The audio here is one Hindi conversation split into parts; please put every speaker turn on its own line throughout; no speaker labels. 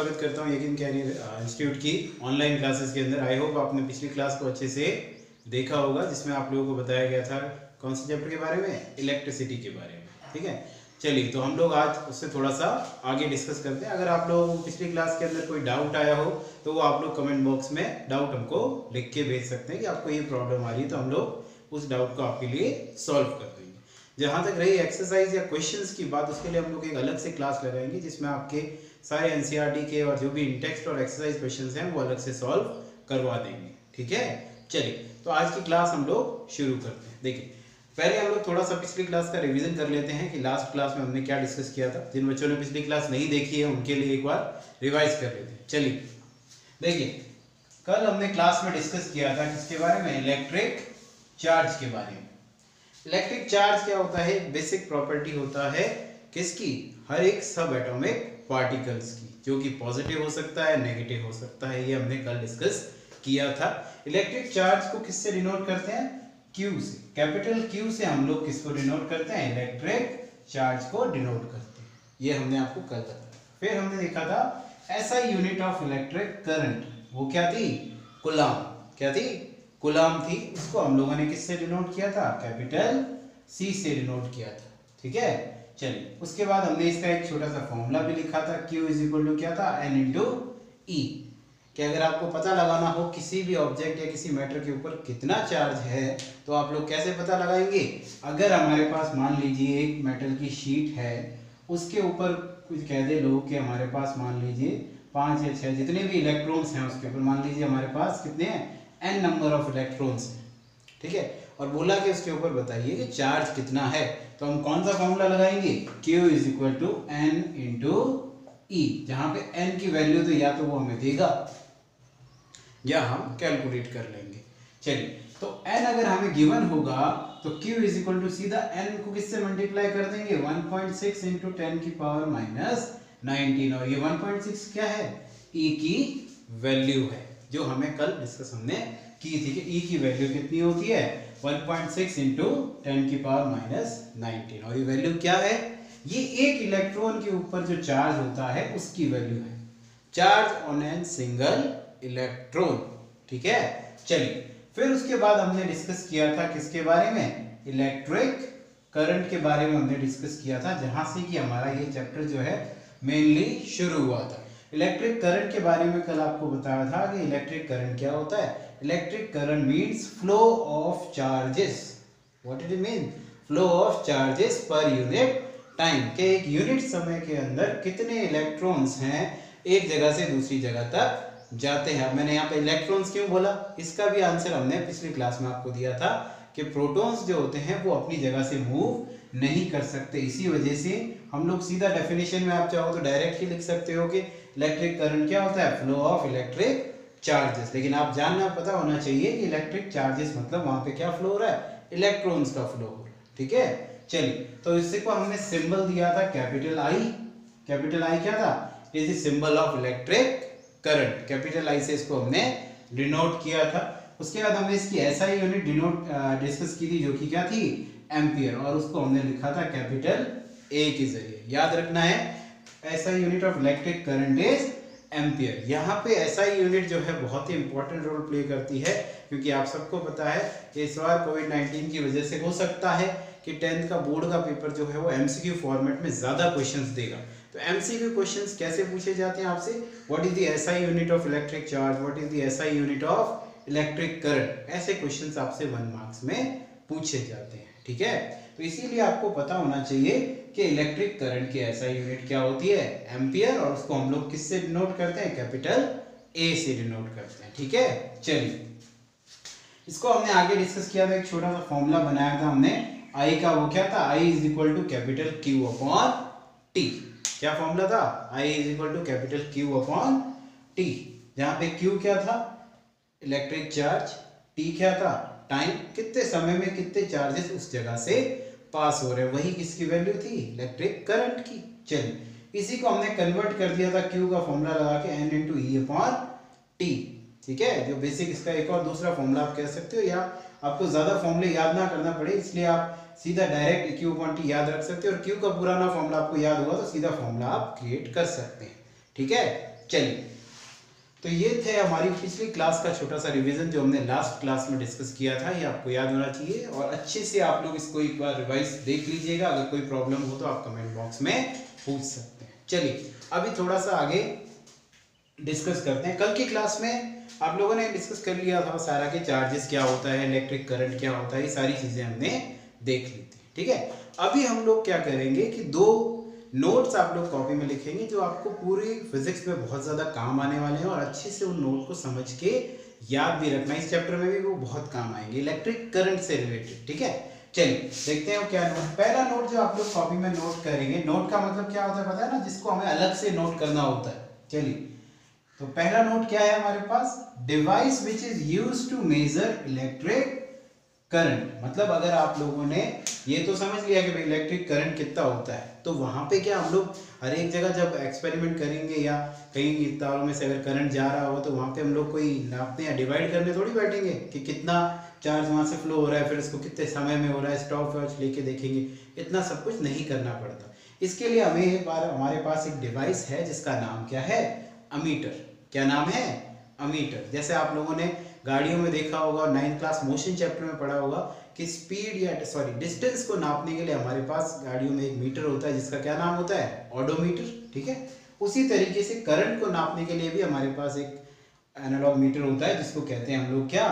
स्वागत करता हूँ यकीन कैरियर इंस्टीट्यूट की ऑनलाइन क्लासेस के अंदर। आई होप आपने पिछली क्लास को अच्छे से देखा होगा, जिसमें आप लोगों को बताया गया था कौन से चैप्टर के बारे में, इलेक्ट्रिसिटी के बारे में। ठीक है, चलिए तो हम लोग आज उससे थोड़ा सा आगे डिस्कस करते हैं। अगर आप लोगों को पिछली क्लास के अंदर कोई डाउट आया हो तो वो आप लोग कमेंट बॉक्स में डाउट हमको लिख के भेज सकते हैं कि आपको ये प्रॉब्लम आ रही है, तो हम लोग उस डाउट को आपके लिए सॉल्व कर देंगे। जहाँ तक रही एक्सरसाइज या क्वेश्चंस की बात, उसके लिए हम लोग एक अलग से क्लास लगाएंगे जिसमें आपके सारे एनसीईआरटी के और जो भी इंटेक्स्ट और एक्सरसाइज क्वेश्चंस हैं वो अलग से सॉल्व करवा देंगे। ठीक है, चलिए तो आज की क्लास हम लोग शुरू करते हैं। देखिए, पहले हम लोग थोड़ा सा पिछली क्लास का रिवीजन कर लेते हैं कि लास्ट क्लास में हमने क्या डिस्कस किया था। जिन बच्चों ने पिछली क्लास नहीं देखी है उनके लिए एक बार रिवाइज कर लेते हैं। चलिए देखिए, कल हमने क्लास में डिस्कस किया था किसके बारे में, इलेक्ट्रिक चार्ज के बारे में। इलेक्ट्रिक चार्ज क्या होता है, बेसिक प्रॉपर्टी होता है किसकी, हर एक सब एटॉमिक पार्टिकल्स की, जो कि पॉजिटिव हो सकता है, नेगेटिव हो सकता है। ये हमने कल डिस्कस किया था। इलेक्ट्रिक चार्ज को किससे डिनोट करते हैं, Q से, कैपिटल Q से हम लोग किसको डिनोट करते हैं, इलेक्ट्रिक चार्ज को डिनोट करते हैं। ये हमने आपको कल बताया। फिर हमने देखा था ऐसा यूनिट ऑफ इलेक्ट्रिक करंट, वो क्या थी, कूलम। क्या थी, कूलम थी। उसको हम लोगों ने किससे डिनोट किया था, कैपिटल C से डिनोट किया था। ठीक है, चलिए उसके बाद हमने इसका एक छोटा सा फॉर्मूला भी लिखा था, Q इज इक्वल टू क्या था, N इंटू E। कि अगर आपको पता लगाना हो किसी भी ऑब्जेक्ट या किसी मैटर के ऊपर कितना चार्ज है तो आप लोग कैसे पता लगाएंगे। अगर हमारे पास मान लीजिए एक मेटल की शीट है, उसके ऊपर कुछ कह दे लोग कि हमारे पास मान लीजिए 5 या 6 जितने भी इलेक्ट्रॉन्स हैं उसके ऊपर, मान लीजिए हमारे पास कितने हैं, n नंबर ऑफ इलेक्ट्रॉन्स हैं। ठीक है, और बोला कि उसके ऊपर बताइए कि चार्ज कितना है, तो हम कौन सा फॉर्मूला लगाएंगे, Q is equal to N into E। जहां पे N की वैल्यू तो या तो वो हमें देगा या हम कैलकुलेट कर लेंगे। चलिए, तो N अगर हमें गिवन होगा तो Q इज इक्वल टू सीधा N को किससे मल्टीप्लाई कर देंगे, 1.6 इंटू 10 की पावर माइनस 19। और ये 1.6 क्या है, E की वैल्यू है, जो हमें कल डिस्कस हमने की थी कि E की वैल्यू कितनी होती है, 1.6 इंटू 10 की पावर माइनस 19। और ये वैल्यू क्या है, ये एक इलेक्ट्रॉन के ऊपर जो चार्ज होता है उसकी वैल्यू है, charge on an single electron. ठीक है, चलिए फिर उसके बाद हमने डिस्कस किया था किसके बारे में, इलेक्ट्रिक करंट के बारे में हमने डिस्कस किया था, जहां से कि हमारा ये चैप्टर जो है मेनली शुरू हुआ था। इलेक्ट्रिक करंट के बारे में कल आपको बताया था कि इलेक्ट्रिक करंट क्या होता है। Electric current means flow of charges. What it mean, flow of charges per unit time, के एक यूनिट समय के अंदर कितने इलेक्ट्रॉन्स हैं एक जगह से दूसरी जगह तक जाते हैं। अब मैंने यहाँ पे इलेक्ट्रॉन्स क्यों बोला, इसका भी आंसर हमने पिछली क्लास में आपको दिया था कि प्रोटॉन्स जो होते हैं वो अपनी जगह से मूव नहीं कर सकते। इसी वजह से हम लोग सीधा डेफिनेशन में, आप चाहो तो डायरेक्ट ही लिख सकते हो कि इलेक्ट्रिक करंट क्या होता है, फ्लो ऑफ इलेक्ट्रिक चार्जेस। लेकिन आप जानना पता होना चाहिए कि इलेक्ट्रिक चार्जेस मतलब वहां पे क्या फ्लो हो रहा है, इलेक्ट्रॉन्स का फ्लो हो रहा है। ठीक है, चलिए तो इससे को हमने सिंबल दिया था कैपिटल I। कैपिटल I क्या था, it is symbol of electric current. Capital I से इसको हमने डिनोट किया था। उसके बाद हमने इसकी SI यूनिट डिनोट डिस्कस की थी, जो कि क्या थी, एम्पियर, और उसको हमने लिखा था कैपिटल A के जरिए। याद रखना है SI unit of electric current is ampere. यहाँ पे SI यूनिट जो है बहुत ही इंपॉर्टेंट रोल प्ले करती है, क्योंकि आप सबको पता है कि इस बार कोविड-19 की वजह से हो सकता है कि 10th का बोर्ड का पेपर जो है वो MCQ फॉर्मेट में ज्यादा क्वेश्चंस देगा। तो MCQ क्वेश्चंस कैसे पूछे जाते हैं आपसे, what is the SI unit of electric charge, what is the SI unit of electric current, ऐसे क्वेश्चंस आपसे 1 मार्क्स में पूछे जाते हैं। ठीक है, तो इसीलिए आपको पता होना चाहिए कि इलेक्ट्रिक करंट की SI यूनिट क्या होती है, एम्पियर, और उसको हम लोग किससे डिनोट करते हैं, कैपिटल A से डिनोट करते हैं। ठीक है, चलिए इसको हमने आगे डिस्कस किया था, एक छोटा सा फॉर्मूला बनाया था हमने I का, वो क्या था, I is equal to capital Q upon T। क्या फॉर्मूला था, I is equal to capital Q upon T, जहां पे Q क्या था, इलेक्ट्रिक चार्ज, T क्या था, टाइम, कितने समय में कितने चार्जेस उस जगह से पास हो रहे हैं, वही किसकी वैल्यू थी, इलेक्ट्रिक करंट की। चलिए इसी को हमने कन्वर्ट कर दिया था Q का फॉर्मूला लगा के N into E upon T। ठीक है, जो बेसिक इसका एक और दूसरा फॉर्मूला आप कह सकते हो, या आपको ज्यादा फॉर्मूले याद ना करना पड़े इसलिए आप सीधा डायरेक्ट Q अपॉन T याद रख सकते हो, और Q का पुराना फॉर्मूला आपको याद होगा तो सीधा फॉर्मूला आप क्रिएट कर सकते हैं। ठीक है, चलिए, तो ये थे हमारी पिछली क्लास का छोटा सा रिवीजन जो हमने लास्ट क्लास में डिस्कस किया था। ये आपको याद होना चाहिए और अच्छे से आप लोग इसको एक बार रिवाइज देख लीजिएगा। अगर कोई प्रॉब्लम हो तो आप कमेंट बॉक्स में पूछ सकते हैं। चलिए अभी थोड़ा सा आगे डिस्कस करते हैं। कल की क्लास में आप लोगों ने डिस्कस कर लिया था सारा कि चार्जेस क्या होता है, इलेक्ट्रिक करंट क्या होता है, ये सारी चीजें हमने देख ली थी। ठीक है, अभी हम लोग क्या करेंगे कि 2 नोट्स आप लोग कॉपी में लिखेंगे जो आपको पूरी फिजिक्स में बहुत ज़्यादा काम आने वाले हैं और अच्छे से उन नोट को समझ के याद भी रखना। इस चैप्टर में भी वो बहुत काम आएंगे इलेक्ट्रिक करंट से रिलेटेड। ठीक है, चलिए देखते हैं क्या नोट। पहला नोट जो आप लोग कॉपी में नोट करेंगे, नोट का मतलब क्या होता है पता है ना, जिसको हमें अलग से नोट करना होता है। चलिए, तो पहला नोट क्या है हमारे पास, device which is used to measure electric current. मतलब अगर आप लोगों ने ये तो समझ लिया कि भाई इलेक्ट्रिक करंट कितना होता है, तो वहां पे क्या हम लोग हर एक जगह जब एक्सपेरिमेंट करेंगे या कहीं तारों में से अगर करंट जा रहा हो तो वहां पे हम लोग कोई नापने या डिवाइड करने थोड़ी बैठेंगे कि कितना चार्ज वहां से फ्लो हो रहा है, फिर इसको कितने समय में हो रहा है, स्टॉप वॉच लेके देखेंगे। इतना सब कुछ नहीं करना पड़ता। इसके लिए हमें एक बार हमारे पास एक डिवाइस है जिसका नाम क्या है, अमीटर। क्या नाम है, अमीटर। जैसे आप लोगों ने गाड़ियों में देखा होगा, 9th क्लास मोशन चैप्टर में पढ़ा होगा कि स्पीड या डिस्टेंस को नापने के लिए हमारे पास गाड़ियों में एक मीटर होता है जिसका क्या नाम होता है, ऑडोमीटर। ठीक है, उसी तरीके से करंट को नापने के लिए भी हमारे पास एक एनालॉग मीटर होता है जिसको कहते हैं हम लोग क्या,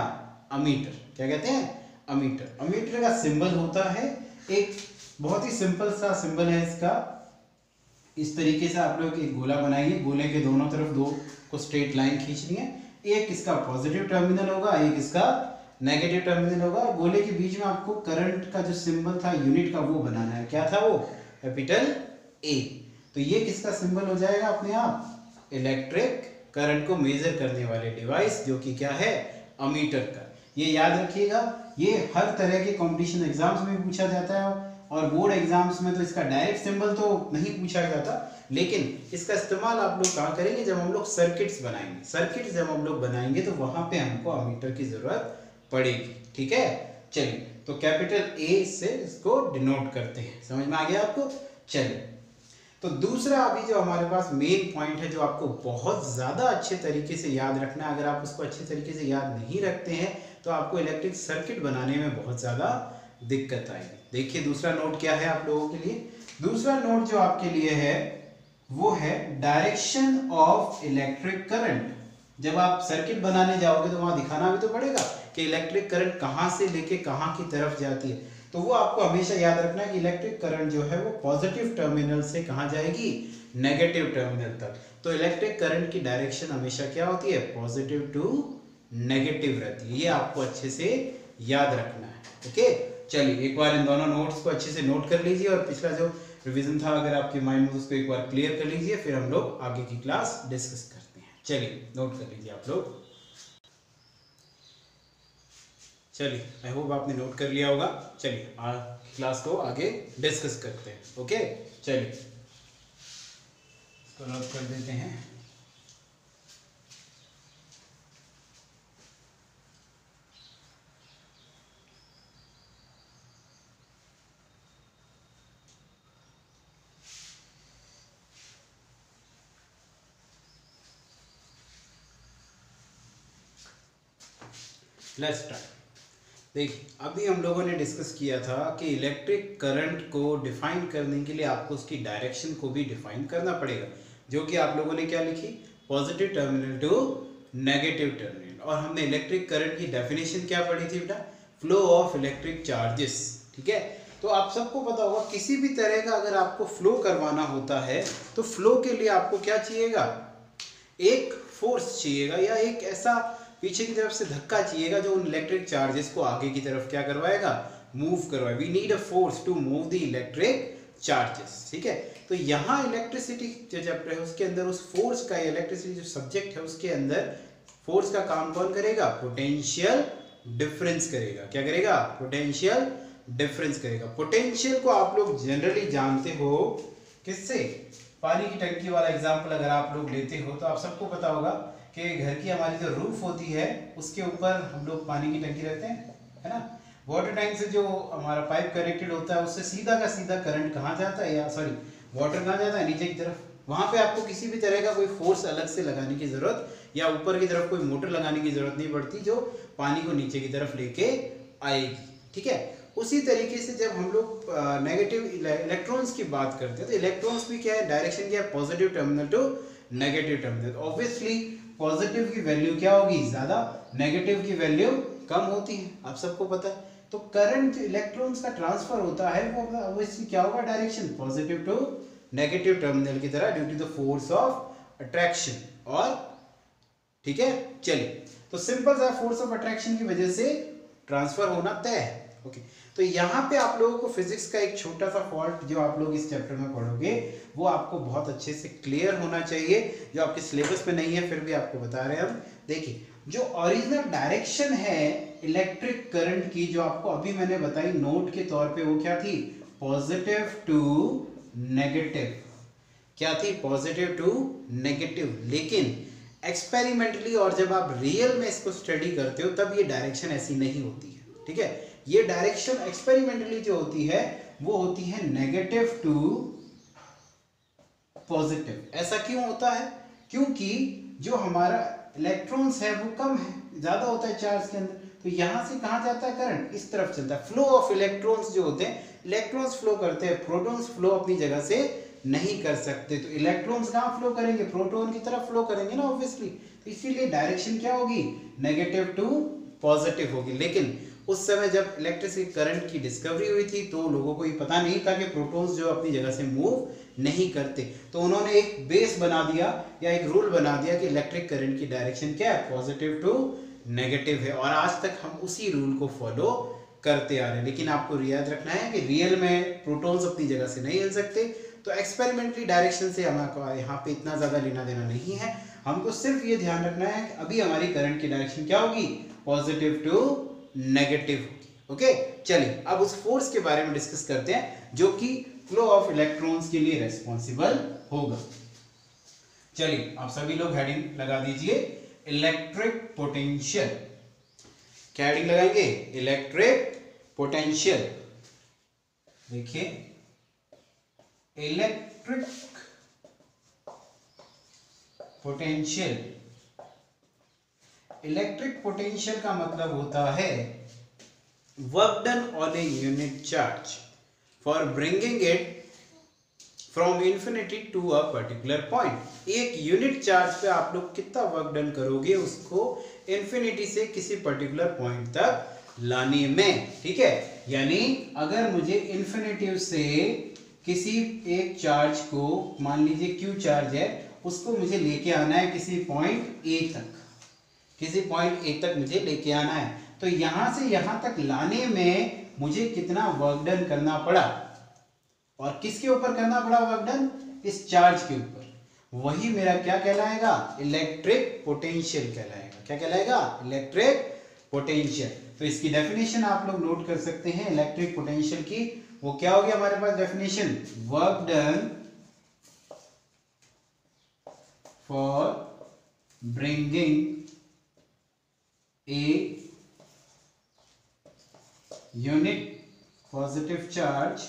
अमीटर। क्या कहते हैं, अमीटर। अमीटर का सिंबल होता है एक बहुत ही सिंपल सा सिंबल है इसका। इस तरीके से आप लोग एक गोला बनाइए, गोले के दोनों तरफ 2 को स्ट्रेट लाइन खींचनी है। एक इसका पॉजिटिव टर्मिनल होगा, एक इसका नेगेटिव टर्मिनल होगा। गोले के बीच में आपको करंट का जो सिंबल था यूनिट का वो बनाना है। क्या था वो, कैपिटल ए। तो ये किसका सिंबल हो जाएगा अपने आप, इलेक्ट्रिक करंट को मेजर करने वाले डिवाइस जो कि क्या है, अमीटर का। ये याद रखिएगा, ये हर तरह के कॉम्पिटिशन एग्जाम्स में पूछा जाता है और बोर्ड एग्जाम्स में तो इसका डायरेक्ट सिंबल तो नहीं पूछा जाता, लेकिन इसका इस्तेमाल आप लोग कहाँ करेंगे, जब हम लोग सर्किट्स बनाएंगे। सर्किट्स जब हम लोग बनाएंगे तो वहां पे हमको अमीटर की जरूरत पड़ेगी। ठीक है, चलिए तो कैपिटल ए से इसको डिनोट करते हैं। समझ में आ गया आपको। चलिए, तो दूसरा अभी जो हमारे पास मेन पॉइंट है जो आपको बहुत ज्यादा अच्छे तरीके से याद रखना है। अगर आप उसको अच्छे तरीके से याद नहीं रखते हैं तो आपको इलेक्ट्रिक सर्किट बनाने में बहुत ज्यादा दिक्कत आएगी। देखिए दूसरा नोट क्या है आप लोगों के लिए। दूसरा नोट जो आपके लिए है वो है डायरेक्शन ऑफ इलेक्ट्रिक करंट। जब आप सर्किट बनाने जाओगे तो वहां दिखाना भी तो पड़ेगा कि इलेक्ट्रिक करंट कहां से लेके कहां की तरफ जाती है। तो वो आपको हमेशा याद रखना है कि इलेक्ट्रिक करंट जो है वो पॉजिटिव टर्मिनल से कहां जाएगी, नेगेटिव टर्मिनल तक। तो इलेक्ट्रिक करंट की डायरेक्शन हमेशा क्या होती है, पॉजिटिव टू नेगेटिव रहती है। ये आपको अच्छे से याद रखना है। ओके, चलिए एक बार इन दोनों नोट्स को अच्छे से नोट कर लीजिए और पिछला जो रिवीजन था अगर आपके माइंड में उसको एक बार क्लियर कर लीजिए, फिर हम लोग आगे की क्लास डिस्कस करते हैं। चलिए नोट कर लीजिए आप लोग। चलिए आई होप आपने नोट कर लिया होगा। चलिए क्लास को आगे डिस्कस करते हैं। ओके, चलिए इसको नोट कर देते हैं। Let's start. देखिए अभी हम लोगों ने डिस्कस किया था कि इलेक्ट्रिक करंट को डिफाइन करने के लिए आपको उसकी डायरेक्शन को भी डिफाइन करना पड़ेगा, जो कि आप लोगों ने क्या लिखी, positive terminal to negative terminal. और हमने इलेक्ट्रिक करंट की डेफिनेशन क्या पढ़ी थी बेटा, फ्लो ऑफ इलेक्ट्रिक चार्जेस। ठीक है, तो आप सबको पता होगा किसी भी तरह का अगर आपको फ्लो करवाना होता है तो फ्लो के लिए आपको क्या चाहिएगा, एक फोर्स चाहिएगा या एक ऐसा पीछे की तरफ से धक्का चाहिएगा जो उन इलेक्ट्रिक चार्जेस को आगे की तरफ क्या करवाएगा, मूव करवाएगा। We need a force to move the electric charges. ठीक है, तो यहाँ इलेक्ट्रिसिटी जो चैप्टर है उसके अंदर उस फोर्स का, इलेक्ट्रिसिटी जो सब्जेक्ट है उसके अंदर फोर्स का काम कौन करेगा, पोटेंशियल डिफरेंस करेगा। क्या करेगा, पोटेंशियल डिफरेंस करेगा। पोटेंशियल को आप लोग जनरली जानते हो किससे, पानी की टंकी वाला एग्जाम्पल अगर आप लोग लेते हो तो आप सबको पता होगा कि घर की हमारी जो रूफ होती है उसके ऊपर हम लोग पानी की टंकी रखते हैं, है ना। वाटर टैंक से जो हमारा पाइप कनेक्टेड होता है उससे सीधा का सीधा करंट कहाँ जाता है, या सॉरी वाटर कहाँ जाता है, नीचे की तरफ, वहां पे आपको किसी भी तरह का कोई फोर्स अलग से लगाने की जरूरत या ऊपर की तरफ कोई मोटर लगाने की जरूरत नहीं पड़ती जो पानी को नीचे की तरफ लेके आएगी, ठीक है। उसी तरीके से जब हम लोग नेगेटिव इलेक्ट्रॉन्स की बात करते हैं तो इलेक्ट्रॉन्स भी क्या है, डायरेक्शन क्या है, positive terminal to negative terminal. Obviously positive की वैल्यू क्या होगी, ज्यादा, नेगेटिव की वैल्यू कम होती है, आप सबको पता है। तो करंट इलेक्ट्रॉन्स का ट्रांसफर होता है वो ऑब्वियसली क्या होगा, direction positive to negative terminal की तरह due to the force of attraction. और ठीक है, चलिए, तो सिंपल सा फोर्स ऑफ अट्रैक्शन की वजह से ट्रांसफर होना तय है। ओके, तो यहाँ पे आप लोगों को फिजिक्स का एक छोटा सा फॉल्ट जो आप लोग इस चैप्टर में पढ़ोगे वो आपको बहुत अच्छे से क्लियर होना चाहिए, जो आपके सिलेबस में नहीं है फिर भी आपको बता रहे हैं हम। देखिए, जो ओरिजिनल डायरेक्शन है इलेक्ट्रिक करंट की, जो आपको अभी मैंने बताई नोट के तौर पे, वो क्या थी, पॉजिटिव टू नेगेटिव। क्या थी, पॉजिटिव टू नेगेटिव। लेकिन एक्सपेरिमेंटली और जब आप रियल में इसको स्टडी करते हो तब ये डायरेक्शन ऐसी नहीं होती है, ठीक है। ये डायरेक्शन एक्सपेरिमेंटली जो होती है वो होती है नेगेटिव टू पॉजिटिव। ऐसा क्यों होता है, क्योंकि जो हमारा इलेक्ट्रॉन्स है वो कम है, ज्यादा होता है चार्ज के अंदर, तो यहां से कहां जाता है करंट, इस तरफ चलता है। फ्लो ऑफ इलेक्ट्रॉन्स जो होते हैं, इलेक्ट्रॉन्स फ्लो करते हैं, प्रोटॉन्स फ्लो अपनी जगह से नहीं कर सकते। तो इलेक्ट्रॉन्स कहां फ्लो करेंगे, प्रोटॉन की तरफ फ्लो करेंगे ना ऑब्वियसली। तो इसीलिए डायरेक्शन क्या होगी, नेगेटिव टू पॉजिटिव होगी। लेकिन उस समय जब इलेक्ट्रिसिटी करंट की डिस्कवरी हुई थी तो लोगों को ये पता नहीं था कि प्रोटॉन्स जो अपनी जगह से मूव नहीं करते, तो उन्होंने एक बेस बना दिया या एक रूल बना दिया कि इलेक्ट्रिक करंट की डायरेक्शन क्या है, पॉजिटिव टू नेगेटिव है। और आज तक हम उसी रूल को फॉलो करते आ रहे हैं। लेकिन आपको याद रखना है कि रियल में प्रोटॉन्स अपनी जगह से नहीं हिल सकते, तो एक्सपेरिमेंटली डायरेक्शन से हमारा यहाँ पे इतना ज्यादा लेना देना नहीं है। हमको सिर्फ ये ध्यान रखना है कि अभी हमारी करंट की डायरेक्शन क्या होगी, पॉजिटिव टू नेगेटिव होगी। ओके, चलिए अब उस फोर्स के बारे में डिस्कस करते हैं जो कि फ्लो ऑफ इलेक्ट्रॉन्स के लिए रेस्पॉन्सिबल होगा। चलिए, आप सभी लोग हेडिंग लगा दीजिए, इलेक्ट्रिक पोटेंशियल। क्या हेडिंग लगाएंगे, इलेक्ट्रिक पोटेंशियल। देखिए, इलेक्ट्रिक पोटेंशियल। इलेक्ट्रिक पोटेंशियल का मतलब होता है work done on a unit charge for bringing it from infinity to a particular point. एक यूनिट चार्ज पे आप लोग कितना वर्क डन करोगे उसको इंफिनिटी से किसी पर्टिकुलर पॉइंट तक लाने में, ठीक है। यानी अगर मुझे इंफिनिटी से किसी एक चार्ज को, मान लीजिए क्यू चार्ज है, उसको मुझे लेके आना है किसी पॉइंट ए तक, किसी पॉइंट ए तक मुझे लेके आना है, तो यहां से यहां तक लाने में मुझे कितना वर्क डन करना पड़ा, और किसके ऊपर करना पड़ा वर्क डन, इस चार्ज के ऊपर। वही मेरा क्या कहलाएगा, इलेक्ट्रिक पोटेंशियल कहलाएगा। क्या कहलाएगा, इलेक्ट्रिक पोटेंशियल। तो इसकी डेफिनेशन आप लोग नोट कर सकते हैं इलेक्ट्रिक पोटेंशियल की। वो क्या होगी हमारे पास definition, work done for bringing a unit positive charge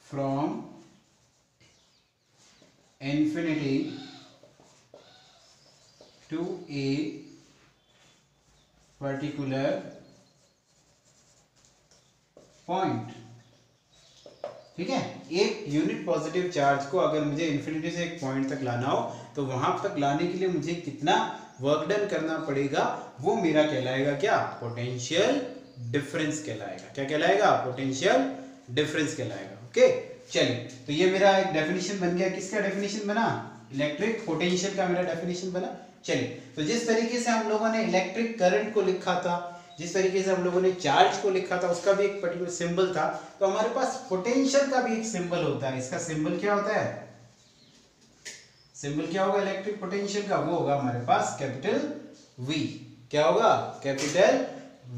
from infinity to a particular point। ठीक है, एक यूनिट पॉजिटिव चार्ज को अगर मुझे इंफिनिटी से एक पॉइंट तक लाना हो तो वहां तक लाने के लिए मुझे कितना वर्क डन करना पड़ेगा, वो मेरा कहलाएगा क्या, पोटेंशियल डिफरेंस कहलाएगा। क्या कहलाएगा, पोटेंशियल डिफरेंस कहलाएगा। ओके, चलिए, तो ये मेरा एक डेफिनेशन बन गया। किसका डेफिनेशन बना, इलेक्ट्रिक पोटेंशियल का मेरा डेफिनेशन बना। चलिए, तो जिस तरीके से हम लोगों ने इलेक्ट्रिक करंट को लिखा था, जिस तरीके से हम लोगों ने चार्ज को लिखा था, उसका भी एक पर्टिकुलर सिंबल था, तो हमारे पास पोटेंशियल का भी एक सिंबल होता है। इसका सिंबल क्या होता है, सिंबल क्या होगा इलेक्ट्रिक पोटेंशियल का, वो होगा हमारे पास कैपिटल V। क्या होगा, कैपिटल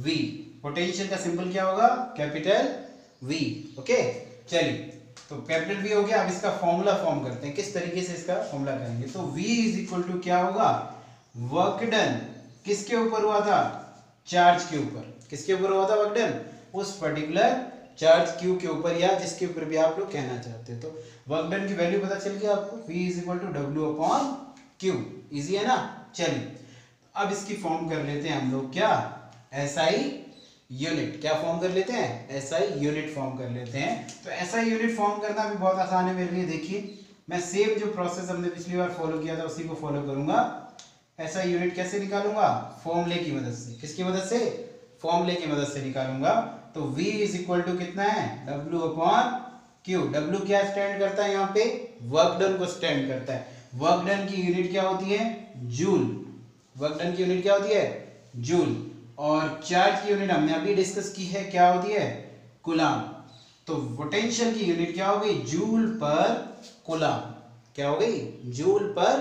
V। पोटेंशियल का सिंबल क्या होगा, कैपिटल V। ओके, चलिए, तो कैपिटल V हो गया। अब इसका फॉर्मूला फॉर्म करते हैं, किस तरीके से इसका फॉर्मूला करेंगे। तो V इज इक्वल टू क्या होगा, वर्क डन किसके ऊपर हुआ था, चार्ज के ऊपर। किसके ऊपर हुआ था वर्क डन, उस पर्टिकुलर चार्ज क्यू के ऊपर या जिसके ऊपर भी आप लोग कहना चाहते हो। तो वर्क डन की वैल्यू पता चल गया आपको, V is equal to W upon Q. Easy है ना। चलिए अब इसकी फॉर्म कर लेते हैं हम लोग, क्या SI यूनिट। क्या फॉर्म कर लेते हैं, SI यूनिट फॉर्म कर लेते हैं। तो SI यूनिट फॉर्म करना भी बहुत आसान है मेरे लिए। देखिए मैं सेम जो प्रोसेस हमने पिछली बार फॉलो किया था उसी को फॉलो करूंगा। SI यूनिट कैसे निकालूंगा, फॉर्मूले की मदद से। किसकी मदद से, फॉर्मूले की मदद से निकालूंगा। तो V इज इक्वल टू कितना है, W अपॉन Q। W क्या स्टैंड करता है यहाँ पे, वर्क डन को स्टैंड करता है। वर्क डन की यूनिट क्या होती है, जूल। वर्क डन की यूनिट क्या होती है, जूल। और चार्ज की यूनिट हमने अभी डिस्कस की है, क्या होती है, कूलाम। तो पोटेंशियल की यूनिट क्या हो गई, जूल पर कूलाम। क्या हो गई, जूल पर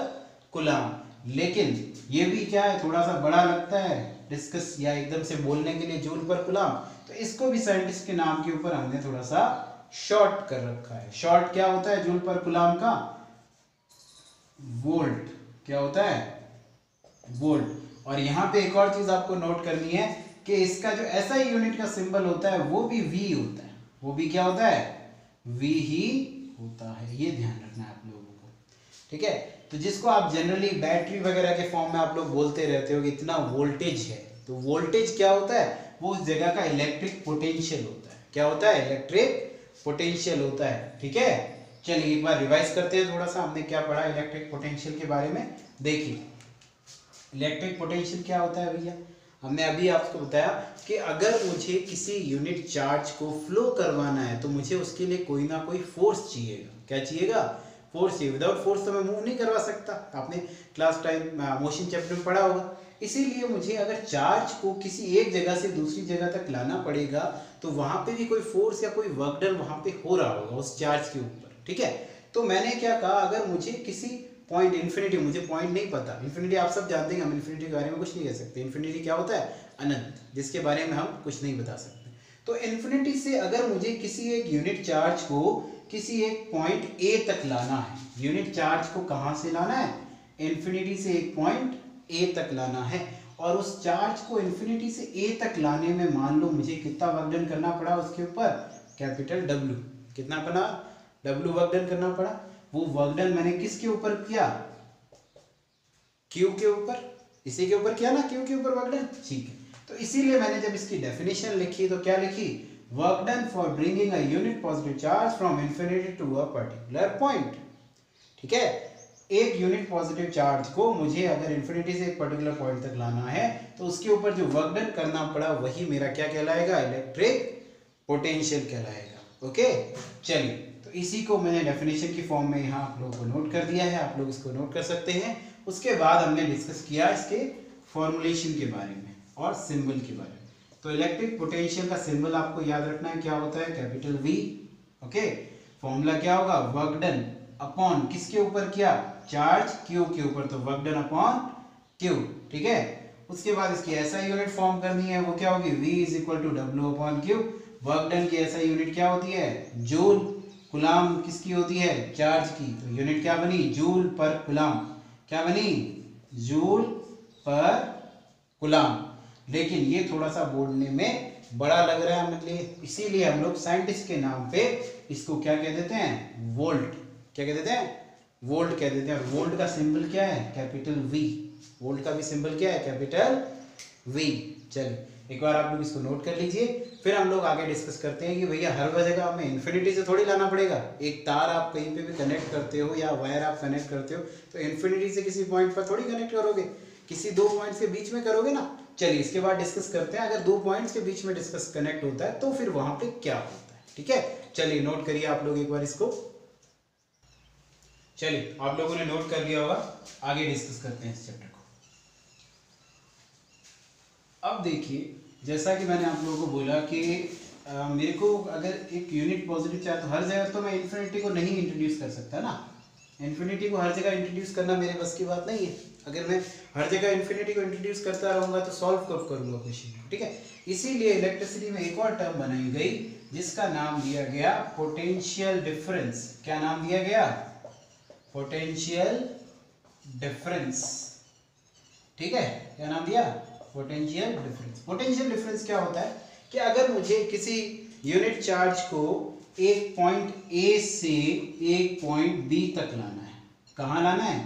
कूलाम। लेकिन ये भी क्या है, थोड़ा सा बड़ा लगता है डिस्कस या एकदम से बोलने के लिए, जूल पर कूलाम। तो इसको भी साइंटिस्ट के नाम के ऊपर हमने थोड़ा सा शॉर्ट कर रखा है। शॉर्ट क्या होता है जूल पर कूलाम का, वोल्ट। क्या होता है, वोल्ट। और यहाँ पे एक और चीज आपको नोट करनी है कि इसका जो SI यूनिट का सिंबल होता है वो भी V होता है। वो भी क्या होता है, V ही होता है। ये ध्यान रखना है आप लोगों को, ठीक है। तो जिसको आप जनरली बैटरी वगैरह के फॉर्म में आप लोग बोलते रहते हो कि इतना वोल्टेज है, तो वोल्टेज क्या होता है, वो उस जगह का इलेक्ट्रिक पोटेंशियल होता है। क्या होता है, इलेक्ट्रिक पोटेंशियल होता है, ठीक है। चलिए एक बार रिवाइज करते हैं थोड़ा सा, हमने क्या पढ़ा इलेक्ट्रिक पोटेंशियल के बारे में। देखिए इलेक्ट्रिक पोटेंशियल क्या होता है भैया, हमने अभी आपको बताया कि अगर मुझे किसी यूनिट चार्ज को फ्लो करवाना है तो मुझे उसके लिए कोई ना कोई फोर्स चाहिएगा। क्या चाहिएगा, फोर्स चाहिए। विदाउट फोर्स तो मैं मूव नहीं करवा सकता। आपने क्लास टाइम मोशन चैप्टर में पढ़ा होगा। इसीलिए मुझे अगर चार्ज को किसी एक जगह से दूसरी जगह तक लाना पड़ेगा तो वहां पे भी कोई फोर्स या कोई वर्क डन वहां पे हो रहा होगा उस चार्ज के ऊपर, ठीक है। तो मैंने क्या कहा, अगर मुझे किसी पॉइंट इन्फिनिटी, मुझे पॉइंट नहीं पता, इन्फिनिटी आप सब जानते हैं, हम इन्फिनिटी के बारे में कुछ नहीं कह सकते। इन्फिनिटी क्या होता है, अनंत, जिसके बारे में हम कुछ नहीं बता सकते। तो इन्फिनिटी से अगर मुझे किसी एक यूनिट चार्ज को किसी एक पॉइंट A तक लाना है, यूनिट चार्ज को कहां से लाना है, इन्फिनिटी से एक पॉइंट A तक लाना है, और उस चार्ज को इन्फिनिटी से A तक लाने में मान लो मुझे कितना वर्क डन करना पड़ा उसके ऊपर, कैपिटल W। कितना बना, W वर्क डन करना पड़ा। वो वर्क डन मैंने किसके ऊपर किया, Q के ऊपर। इसी के ऊपर किया ना, Q के ऊपर वर्क डन, ठीक है। तो इसीलिए मैंने जब इसकी डेफिनेशन लिखी तो क्या लिखी, work done for bringing a unit positive charge from infinity to a particular point, ठीक है। एक यूनिट पॉजिटिव चार्ज को मुझे अगर इन्फिनिटी से एक पर्टिकुलर पॉइंट तक लाना है तो उसके ऊपर जो वर्क डन करना पड़ा वही मेरा क्या कहलाएगा, इलेक्ट्रिक पोटेंशियल कहलाएगा। ओके चलिए, तो इसी को मैंने डेफिनेशन की फॉर्म में यहाँ आप लोगों को नोट कर दिया है, आप लोग इसको नोट कर सकते हैं। उसके बाद हमने डिस्कस किया इसके फॉर्मुलेशन के बारे में और सिंबल के बारे में। तो इलेक्ट्रिक पोटेंशियल का सिंबल आपको याद रखना है, क्या होता है, कैपिटल V। ओके, फॉर्मूला क्या होगा, वर्क डन अपॉन किसके ऊपर किया, चार्ज Q के ऊपर, तो वर्क डन अपॉन Q, ठीक है। उसके बाद इसकी SI यूनिट फॉर्म करनी है, वो क्या होगी, V is equal to W upon Q। Work done की SI यूनिट क्या होती है, जूल। कूलाम किसकी होती है, चार्ज की, तो यूनिट क्या बनी, जूल पर कूलाम। क्या बनी, जूल पर कूलाम। लेकिन ये थोड़ा सा बोलने में बड़ा लग रहा है मेरे लिए, इसीलिए हम लोग साइंटिस्ट के नाम पे इसको क्या कह देते हैं, वोल्ट। क्या कह देते हैं, वोल्ट कह देते हैं। और वोल्ट का सिंबल क्या है, कैपिटल V। वोल्ट का भी सिंबल क्या है, कैपिटल V। चलिए एक बार आप लोग इसको नोट कर लीजिए, फिर हम लोग आगे डिस्कस करते हैं कि भैया हर जगह हमें इन्फिनिटी से थोड़ी लाना पड़ेगा। एक तार आप कहीं पे भी कनेक्ट करते हो या वायर आप कनेक्ट करते हो तो इन्फिनिटी से किसी पॉइंट पर थोड़ी कनेक्ट करोगे, किसी दो पॉइंट्स के बीच में करोगे ना। चलिए इसके बाद डिस्कस करते हैं, अगर दो पॉइंट्स के बीच में डिस्कस कनेक्ट होता है तो फिर वहां पे क्या होता है, ठीक है। चलिए नोट करिए आप लोग एक बार इसको। चलिए आप लोगों ने नोट कर लिया होगा, आगे डिस्कस करते हैं इस चैप्टर को। अब देखिए, जैसा कि मैंने आप लोगों को बोला कि मेरे को अगर एक यूनिट पॉजिटिव चार्ज, हर जगह तो मैं इन्फिनिटी को नहीं इंट्रोड्यूस कर सकता ना। इन्फिनिटी को हर जगह इंट्रोड्यूस करना मेरे बस की बात नहीं है। अगर मैं हर जगह इन्फिनिटी को इंट्रोड्यूस करता रहूंगा तो सॉल्व कब करूंगा क्वेश्चन, ठीक है। इसीलिए इलेक्ट्रिसिटी में एक और टर्म बनाई गई जिसका नाम दिया गया पोटेंशियल डिफरेंस। क्या नाम दिया गया, पोटेंशियल डिफरेंस, ठीक है। क्या नाम दिया, पोटेंशियल डिफरेंस। पोटेंशियल डिफरेंस क्या होता है कि अगर मुझे किसी यूनिट चार्ज को एक पॉइंट ए से एक पॉइंट बी तक लाना है। कहाँ लाना है?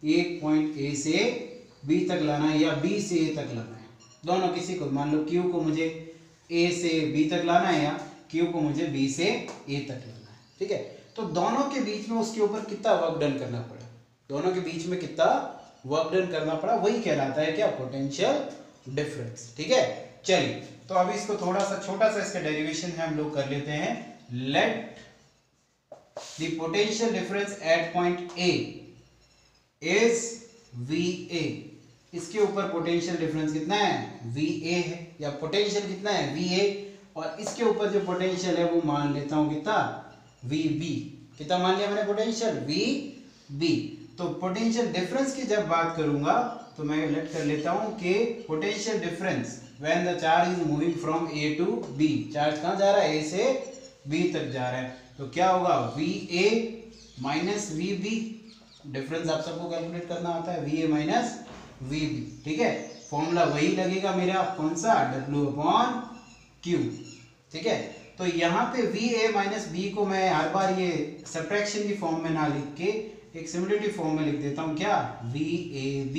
एक पॉइंट ए से बी तक लाना है या बी से ए तक लाना है, दोनों किसी को। मान लो क्यू को मुझे ए से बी तक लाना है या क्यू को मुझे बी से ए तक लाना है, ठीक है। तो दोनों के बीच में उसके ऊपर कितना वर्क डन करना पड़ा, दोनों के बीच में कितना वर्क डन करना पड़ा, वही कहलाता है क्या? पोटेंशियल डिफरेंस, ठीक है। चलिए तो अभी इसको थोड़ा सा छोटा सा इसका डेरिवेशन है हम लोग कर लेते हैं। Let the potential difference at point A is VA। इसके ऊपर पोटेंशियल डिफरेंस कितना है? VA है, या पोटेंशियल कितना है? VA। और इसके ऊपर जो पोटेंशियल है वो मान लेता हूं कितना? VB। कितना मान लिया मैंने पोटेंशियल? VB। तो पोटेंशियल डिफरेंस की जब बात करूंगा तो मैं लेट कर लेता हूं कि potential difference when the charge is moving from A to B, charge कहां जा रहा है? A से B तक जा रहा है, तो क्या होगा? VA minus VB। डिफरेंस आप सबको कैलकुलेट करना आता है, VA माइनस VB, ठीक है। फॉर्मूला वही लगेगा मेरा, कौन सा? W/Q, ठीक है। तो यहाँ पे VA माइनस B को मैं हर बार ये सब्ट्रैक्शन की फॉर्म में ना लिख के एक सिमिलरिटी फॉर्म में लिख देता हूँ, क्या? VAB।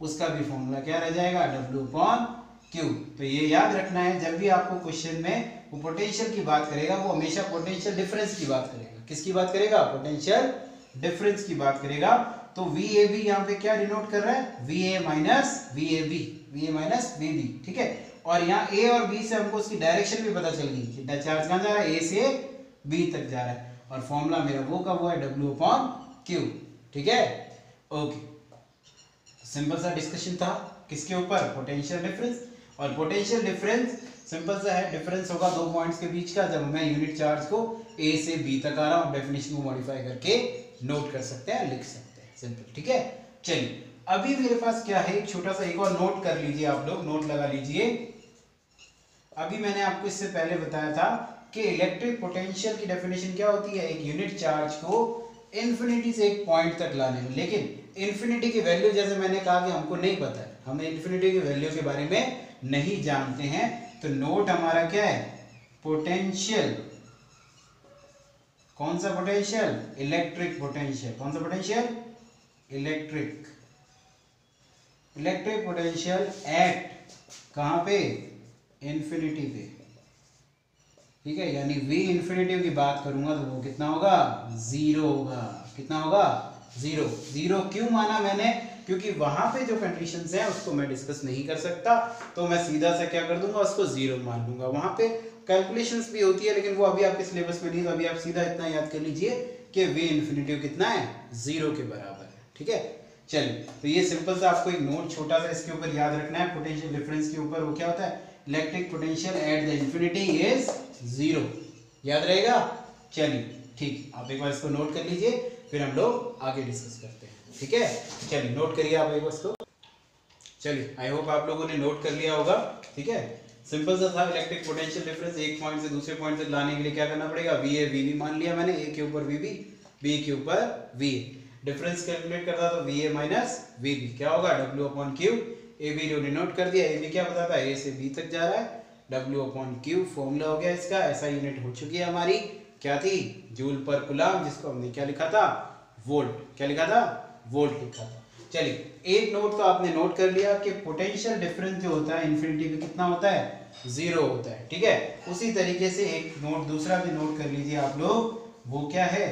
उसका भी फॉर्मूला क्या रह जाएगा? W/Q। तो ये याद रखना है, जब भी आपको क्वेश्चन में वो पोटेंशियल की बात करेगा वो हमेशा पोटेंशियल डिफरेंस की बात करेगा। किसकी बात करेगा? पोटेंशियल डिफरेंस की बात करेगा। तो VAB यहाँ पे क्या डिनोट कर रहा है? VA minus VAB, VA minus VB, ठीक है। और यहाँ A और B से हमको उसकी डायरेक्शन भी पता चल गई कि चार्ज कहाँ जा रहा है? A से B तक जा रहा है। और फॉर्मूला मेरा वो का वो है W/Q, ठीक है। ओके, सिंपल सा डिस्कशन था किसके ऊपर? Potential difference. और पोटेंशियल डिफरेंस सिंपल सा है, डिफरेंस होगा दो पॉइंट्स के बीच का जब मैं यूनिट चार्ज को A से B तक आ रहा हूँ। डेफिनेशन को मॉडिफाई करके नोट कर सकते हैं, लिख सकते हैं, सिंपल, ठीक है। चलिए अभी मेरे पास क्या है, एक छोटा सा एक और नोट कर लीजिए, आप लोग नोट लगा लीजिए। अभी मैंने आपको इससे पहले बताया था कि इलेक्ट्रिक पोटेंशियल की डेफिनेशन क्या होती है? एक यूनिट चार्ज को इन्फिनिटी से एक पॉइंट तक लाने में। लेकिन इन्फिनिटी की वैल्यू जैसे मैंने कहा कि हमको नहीं पता है, हमें इन्फिनिटी की वैल्यू के बारे में नहीं जानते हैं, तो नोट हमारा क्या है? पोटेंशियल। कौन सा पोटेंशियल? Electric potential. कौन सा potential? Electric. Electric potential at कहां पे? इन्फिनिटी पे, ठीक है। यानी V इन्फिनिटी की बात करूंगा तो वो कितना होगा? 0 होगा। कितना होगा? 0। 0 क्यों माना मैंने? क्योंकि वहां पे जो कंडीशंस हैं उसको मैं डिस्कस नहीं कर सकता, तो मैं सीधा सा क्या कर दूंगा? उसको 0 मान लूंगा। वहां पे कैलकुलेशंस भी होती है लेकिन वो अभी आपके सिलेबस में नहीं, तो अभी आप सीधा इतना याद कर लीजिए कि V इन्फिनिटी कितना है? 0 के बराबर है, ठीक है। चलिए तो ये सिंपल सा आपको एक नोट छोटा सा इसके ऊपर याद रखना है। पोटेंशियल डिफरेंस के ऊपर वो क्या होता है? Electric potential at the infinity is 0, याद रहेगा। चलिए ठीक, आप एक बार इसको नोट कर लीजिए, फिर हम लोग आगे डिस्कस करते हैं, ठीक है। चलिए नोट करिए आप एक बार इसको। चलिए आई होप आप लोगों ने नोट कर लिया होगा, ठीक है। सिंपल सा था, इलेक्ट्रिक पोटेंशियल डिफरेंस एक पॉइंट से दूसरे पॉइंट तक लाने के लिए क्या करना पड़ेगा? VA VB मान लिया मैंने, A के ऊपर VB, B के ऊपर VA। डिफरेंस कैलकुलेट करता तो VA माइनस VB क्या होगा? W/Q। AB जो डिनोट कर दिया, AB क्या बताता है? A से B तक जा रहा है, W/Q फॉर्मूला हो गया इसका। ऐसा यूनिट हो चुकी है हमारी, क्या थी? जूल पर कूलम, जिसको हमने क्या लिखा था? वोल्ट। क्या लिखा था? वोल्ट लिखा था। चलिए एक नोट तो आपने नोट कर लिया कि पोटेंशियल डिफरेंस जो होता है इन्फिनिटी पे कितना होता है? 0 होता है, ठीक है। उसी तरीके से एक नोट दूसरा भी नोट कर लीजिए आप लोग, वो क्या है?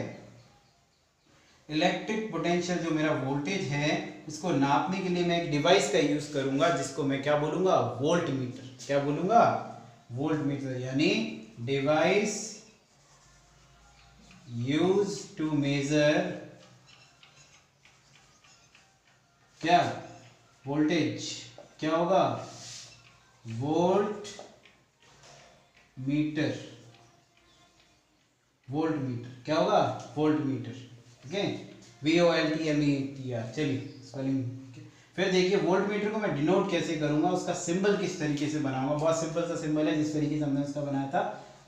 इलेक्ट्रिक पोटेंशियल जो मेरा वोल्टेज है उसको नापने के लिए मैं एक डिवाइस का यूज करूंगा जिसको मैं क्या बोलूंगा? Volt meter. क्या बोलूंगा? Volt meter. यानी डिवाइस यूज टू मेजर क्या? वोल्टेज। क्या होगा? Volt meter. वोल्ट मीटर क्या होगा? वोल्ट मीटर, ठीक है। VOLTMETR। चलिए स्पेलिंग। फिर देखिए वोल्ट मीटर को मैं डिनोट कैसे करूंगा, उसका सिंबल किस तरीके से बनाऊंगा। बहुत सिंपल सा सिंबल है, जिस तरीके से हमने उसका बनाया था।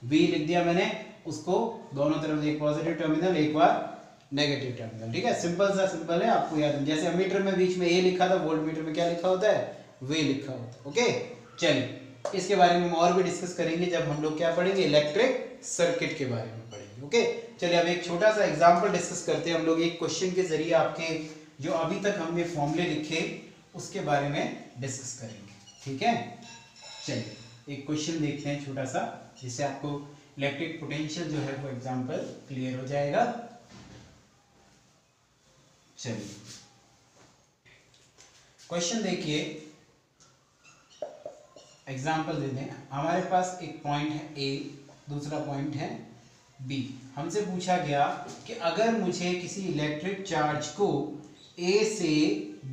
V लिख दिया मैंने, उसको दोनों तरफ एक पॉजिटिव टर्मिनल एक बार नेगेटिव टर्मिनल, ठीक है। सिंपल सा सिंबल है, आपको याद है। जैसे मीटर में बीच में A लिखा था, वोल्ट मीटर में क्या लिखा होता है? V लिखा होता है, ओके। चलिए इसके बारे में हम और भी डिस्कस करेंगे जब हम लोग क्या पढ़ेंगे, इलेक्ट्रिक सर्किट के बारे में पढ़ेंगे। ओके, चलिए अब एक छोटा सा एग्जांपल डिस्कस करते हैं हम लोग। एक क्वेश्चन के जरिए आपके जो अभी तक हमने फॉर्मूले लिखे उसके बारे में डिस्कस करेंगे, ठीक है। चलिए एक क्वेश्चन देखते हैं छोटा सा, जिससे आपको इलेक्ट्रिक पोटेंशियल जो है वो एग्जांपल क्लियर हो जाएगा। चलिए क्वेश्चन देखिए, एग्जांपल दे दें। हमारे पास एक पॉइंट है ए, दूसरा पॉइंट है बी। हमसे पूछा गया कि अगर मुझे किसी इलेक्ट्रिक चार्ज को ए से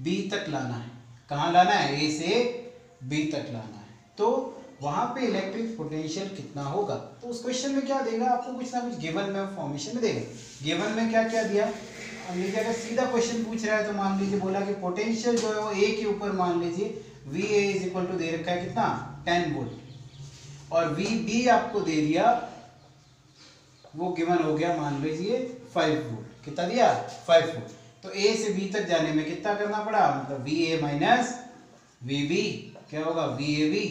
बी तक लाना है, कहाँ लाना है, ए से बी तक लाना है, तो वहां पे इलेक्ट्रिक पोटेंशियल कितना होगा। तो उस क्वेश्चन में क्या देगा आपको, कुछ ना कुछ गिवन में फॉर्मेशन में देगा। गिवन में क्या क्या दिया, लीजिए अगर सीधा क्वेश्चन पूछ रहा है तो मान लीजिए बोला कि पोटेंशियल जो है वो ए के ऊपर मान लीजिए V A is equal to दे रखा है कितना 10 वोल्ट, और वी बी आपको दे दिया, वो गिवन हो गया मान लीजिए 5 वोल्ट। कितना दिया, 5 वोल्ट। तो ए से बी तक जाने में कितना करना पड़ा, मतलब V A minus V B क्या होगा, वी ए बी,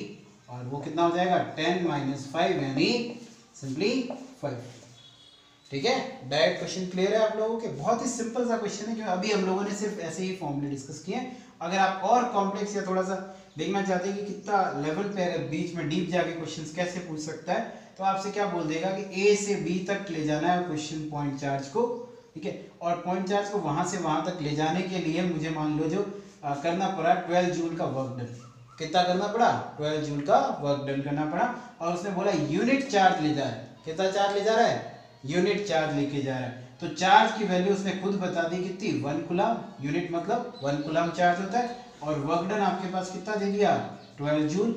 और वो कितना हो जाएगा 10 माइनस 5 यानी सिंपली 5। ठीक है, डायरेक्ट क्वेश्चन क्लियर है आप लोगों के। बहुत ही सिंपल सा क्वेश्चन है, क्योंकि अभी हम लोगों ने सिर्फ ऐसे ही फॉर्मूले डिस्कस किए हैं। अगर आप और कॉम्प्लेक्स या थोड़ा सा देखना चाहते हैं कि कितना लेवल पे अगर बीच में डीप जाके क्वेश्चंस कैसे पूछ सकता है, तो आपसे क्या बोल देगा कि ए से बी तक ले जाना है क्वेश्चन पॉइंट चार्ज को, ठीक है, और पॉइंट चार्ज को वहां से वहां तक ले जाने के लिए मुझे मान लो जो करना पड़ा 12 जूल का वर्क डन। कितना करना पड़ा, 12 जूल का वर्क डन करना पड़ा। और उसने बोला यूनिट चार्ज ले जा रहा है, कितना चार्ज ले जा रहा है, यूनिट चार्ज लेके जा रहा है। तो चार्ज की वैल्यू उसने खुद बता दी कितनी, 1 कूलम। यूनिट मतलब 1 कूलम चार्ज होता है, और वर्क डन आपके पास कितना दे दिया, 12 जूल।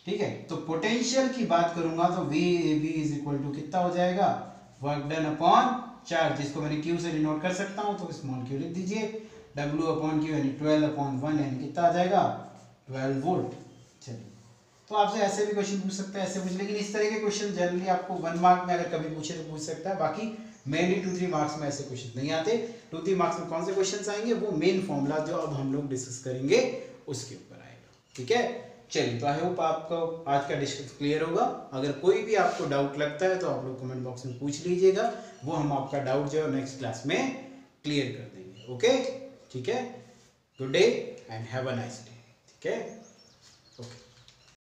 ठीक है, तो पोटेंशियल की बात करूंगा तो V A B is equal to कितना हो जाएगा, वर्क डन अपॉन चार्ज, जिसको मैंने क्यू से डिनोट कर सकता हूं, तो स्मॉल क्यू लिख दीजिए। डब्ल्यू अपॉन क्यू यानी 12 अपॉन 1 यानी कितना आ जाएगा, 12 वोल्ट। चलिए, तो आपसे ऐसे भी क्वेश्चन पूछ सकता है, ऐसे पूछ, लेकिन इस तरह के क्वेश्चन जनरली आपको 1 मार्क में अगर कभी पूछे तो पूछ सकता है। बाकी मेनली 2-3 मार्क्स में ऐसे क्वेश्चन नहीं आते। 2-3 मार्क्स में कौन से क्वेश्चन आएंगे, वो मेन फॉर्मूला जो अब हम लोग डिस्कस करेंगे उसके ऊपर आएगा। ठीक है, चलिए, तो आई होप आपको आज का डिस्कस क्लियर होगा। अगर कोई भी आपको डाउट लगता है तो आप लोग कमेंट बॉक्स में पूछ लीजिएगा, वो हम आपका डाउट जो है नेक्स्ट क्लास में क्लियर कर देंगे। ओके, ठीक है, good day and have a nice day. ठीक है।